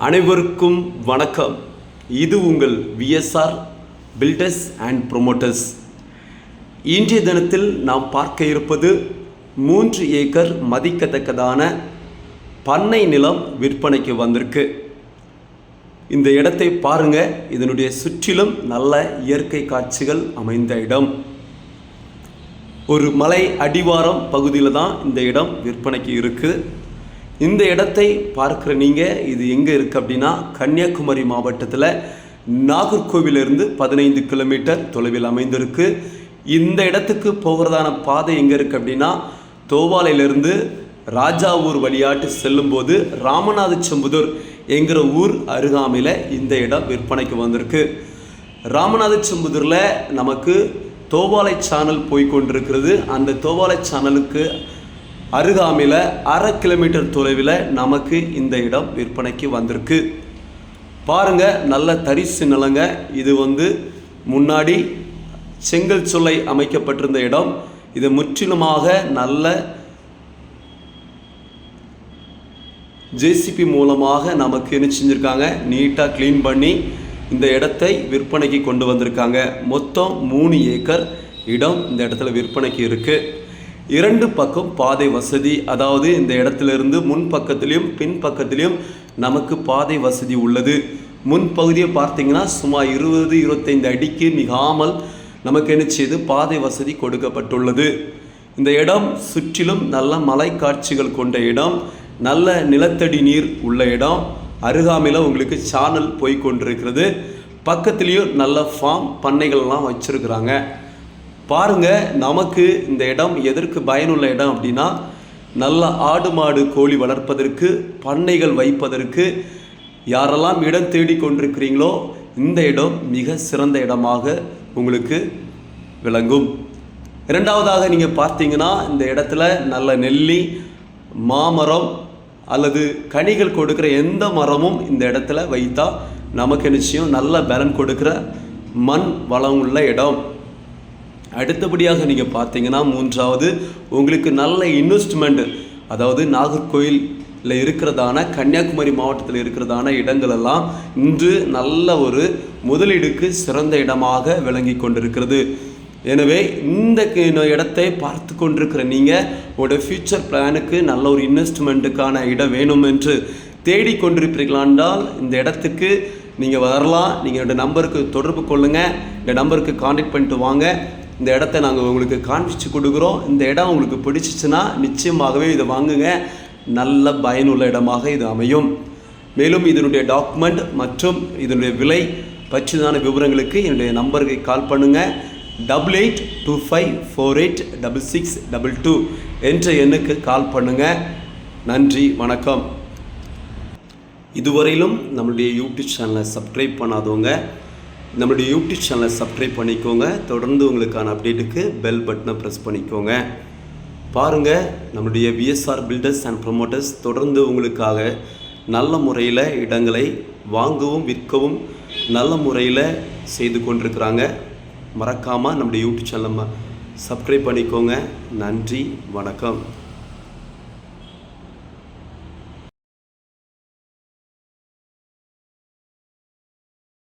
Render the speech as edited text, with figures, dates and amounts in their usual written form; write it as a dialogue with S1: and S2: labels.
S1: அனைவருக்கும் வணக்கம். இது உங்கள் விஎஸ்ஆர் பில்டர்ஸ் அண்ட் ப்ரொமோட்டர்ஸ். இன்றைய தினத்தில் நாம் பார்க்க இருப்பது 3 ஏக்கர் மதிக்கத்தக்கதான பண்ணை நிலம் விற்பனைக்கு வந்திருக்கு. இந்த இடத்தை பாருங்க. இதனுடைய சுற்றிலும் நல்ல இயற்கை காட்சிகள் அமைந்த இடம். ஒரு மலை அடிவாரம் பகுதியில் தான் இந்த இடம் விற்பனைக்கு இருக்குது. இந்த இடத்தை பார்க்குற நீங்கள், இது எங்கே இருக்குது அப்படின்னா, கன்னியாகுமரி மாவட்டத்தில் நாகர்கோவிலிருந்து 15 கிலோமீட்டர் தொலைவில் அமைந்திருக்கு. இந்த இடத்துக்கு போகிறதான பாதை எங்கே இருக்குது அப்படின்னா, தோவாலையிலிருந்து ராஜாவூர் வழியாட்டு செல்லும்போது ராமநாதச்சம்புதூர் என்கிற ஊர் அருகாமையில் இந்த இடம் விற்பனைக்கு வந்திருக்கு. ராமநாதச்சம்புதூரில் நமக்கு தோவாலை சேனல் போய்கொண்டிருக்கிறது. அந்த தோவாலை சேனலுக்கு அருகாமையில் 1/2 கிலோமீட்டர் தொலைவில் நமக்கு இந்த இடம் விற்பனைக்கு வந்திருக்கு. பாருங்கள், நல்ல தரிசு நிலங்க. இது முன்னாடி செங்கல் சொல்லை அமைக்கப்பட்டிருந்த இடம். இது முற்றிலுமாக நல்ல ஜேசிபி மூலமாக நமக்கு என்ன செஞ்சுருக்காங்க, நீட்டாக க்ளீன் பண்ணி இந்த இடத்தை விற்பனைக்கு கொண்டு வந்திருக்காங்க. மொத்தம் 3 ஏக்கர் இடம் இந்த இடத்துல விற்பனைக்கு இருக்குது. 2 பக்கம் பாதை வசதி, அதாவது இந்த இடத்துலேருந்து முன் பக்கத்துலேயும் பின் பக்கத்துலேயும் நமக்கு பாதை வசதி உள்ளது. முன்பகுதியை பார்த்தீங்கன்னா சுமார் 20-25 அடிக்கு மிகாமல் நமக்கு என்ன செய்து பாதை வசதி கொடுக்கப்பட்டுள்ளது. இந்த இடம் சுற்றிலும் நல்ல மலை காட்சிகள் கொண்ட இடம், நல்ல நிலத்தடி நீர் உள்ள இடம். அருகாமையில் உங்களுக்கு சேனல் போய்கொண்டிருக்கிறது. பக்கத்துலேயும் நல்ல ஃபார்ம் பண்ணைகள்லாம் வச்சுருக்குறாங்க. பாருங்கள், நமக்கு இந்த இடம் எதற்கு பயனுள்ள இடம் அப்படின்னா, நல்ல ஆடு மாடு கோழி வளர்ப்பதற்கு, பண்ணைகள் வைப்பதற்கு யாரெல்லாம் இடம் தேடி கொண்டிருக்கிறீங்களோ இந்த இடம் மிக சிறந்த இடமாக உங்களுக்கு விளங்கும். இரண்டாவதாக நீங்கள் பார்த்தீங்கன்னா, இந்த இடத்துல நல்ல நெல்லி, மாமரம் அல்லது கனிகள் கொடுக்குற எந்த மரமும் இந்த இடத்துல வைத்தா நமக்கு நிச்சயம் நல்ல பலன் கொடுக்குற மண் வளம் உள்ள இடம். அடுத்தபடியாக நீங்கள் பார்த்தீங்கன்னா, மூன்றாவது உங்களுக்கு நல்ல இன்வெஸ்ட்மெண்ட், அதாவது நாகர்கோயிலில் இருக்கிறதான, கன்னியாகுமரி மாவட்டத்தில் இருக்கிறதான இடங்களெல்லாம் இன்று நல்ல ஒரு முதலீடுக்கு சிறந்த இடமாக விளங்கி கொண்டிருக்கிறது. எனவே இந்த இடத்தை பார்த்து கொண்டிருக்கிற நீங்கள் உங்களோட ஃப்யூச்சர் பிளானுக்கு நல்ல ஒரு இன்வெஸ்ட்மெண்ட்டுக்கான இடம் வேணும் என்று தேடிக்கொண்டிருப்பீர்களானால் இந்த இடத்துக்கு நீங்கள் வரலாம். நீங்கள் என்னோடய நம்பருக்கு தொடர்பு கொள்ளுங்கள். இந்த நம்பருக்கு கான்டாக்ட் பண்ணிட்டு வாங்க. இந்த இடத்த நாங்கள் உங்களுக்கு காண்பிச்சு கொடுக்குறோம். இந்த இடம் உங்களுக்கு பிடிச்சிச்சுன்னா நிச்சயமாகவே இதை வாங்குங்க. நல்ல பயனுள்ள இடமாக இது அமையும். மேலும் இதனுடைய டாக்குமெண்ட் மற்றும் இதனுடைய விலை பற்றிதான விவரங்களுக்கு என்னுடைய நம்பருக்கு கால் பண்ணுங்கள். 8825486622 என்ற எண்ணுக்கு கால் பண்ணுங்கள். நன்றி, வணக்கம். இதுவரையிலும் நம்மளுடைய யூடியூப் சேனலை சப்ஸ்கிரைப் பண்ணாதவங்க நம்மளுடைய யூடியூப் சேனலை சப்ஸ்கிரைப் பண்ணிக்கோங்க. தொடர்ந்து உங்களுக்கான அப்டேட்டுக்கு பெல் பட்டனை ப்ரெஸ் பண்ணிக்கோங்க. பாருங்கள், நம்மளுடைய விஎஸ்ஆர் பில்டர்ஸ் அண்ட் ப்ரொமோட்டர்ஸ் தொடர்ந்து உங்களுக்காக நல்ல முறையில் இடங்களை வாங்கவும் விற்கவும் நல்ல முறையில் செய்து கொண்டிருக்கிறாங்க. மறக்காமல் நம்முடைய யூடியூப் சேனலை சப்ஸ்கிரைப் பண்ணிக்கோங்க. நன்றி, வணக்கம்.